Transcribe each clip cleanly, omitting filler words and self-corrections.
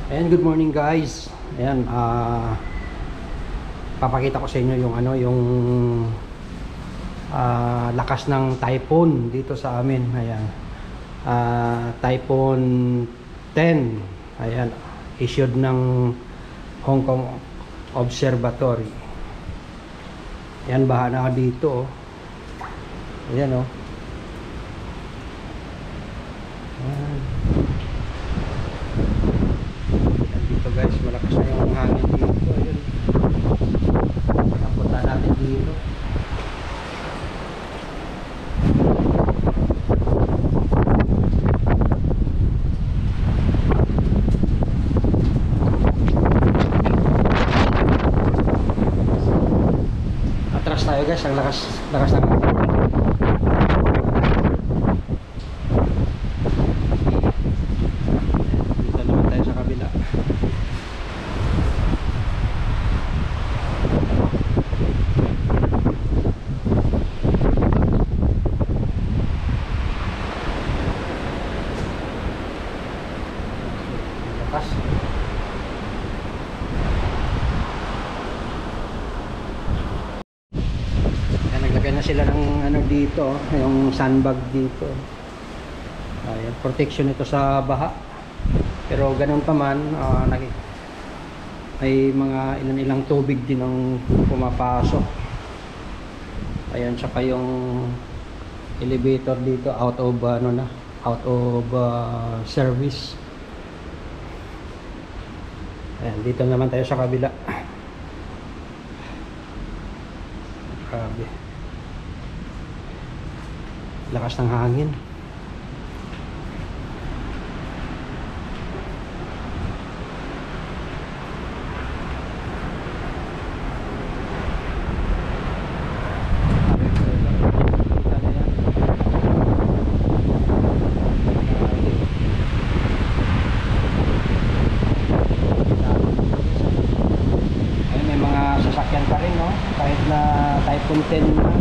Ayan, good morning guys. Ayan, papakita ko sa inyo yung lakas ng typhoon dito sa amin. Ayan. Typhoon 10. Ayan, issued ng Hong Kong Observatory. Ayan, baha na dito. Ayan, oh. Ayan. Dito guys, malakas na yung hangin dito. Ayun. Punta natin dito. Atras tayo guys, ang lakas ng hangin. Dito naman tayo sa kabila. Lakas. Ayan, naglagay na sila ng dito, yung sandbag dito. Ayan, protection ito sa baha. Pero ganun pa man, may mga ilang tubig din ang pumapasok. Ayan, tsaka yung elevator dito out of service. Ayan, dito naman tayo sa kabila. Grabe. Lakas ng hangin. Sasakyan pa rin, no? Kahit na Typhoon 10 na.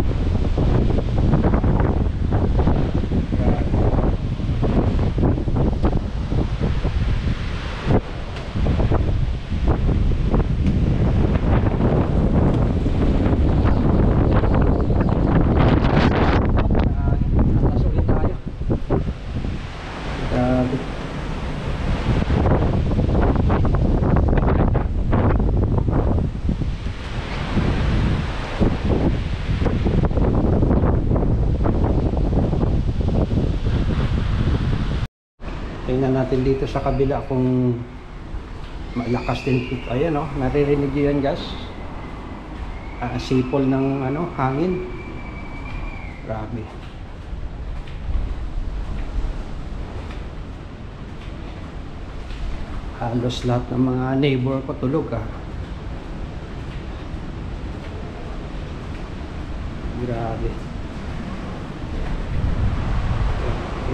Natasukin tayo. Grabe. Tingnan natin dito sa kabila kung malakas din. Ayan, oh, naririnig nyo yan guys. Sipol ng hangin. Grabe. Halos lahat ng mga neighbor ko tulog, Grabe.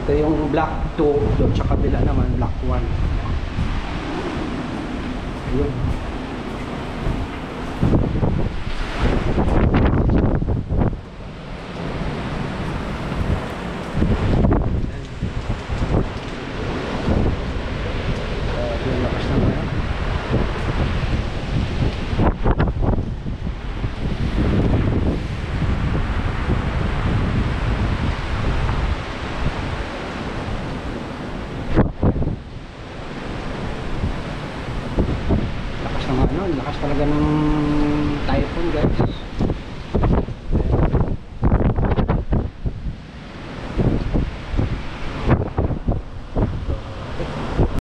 Ito yung block 2, doon sa kabila naman block 1. Ayun. Yung lakas naman. Lakas talaga ng typhoon guys.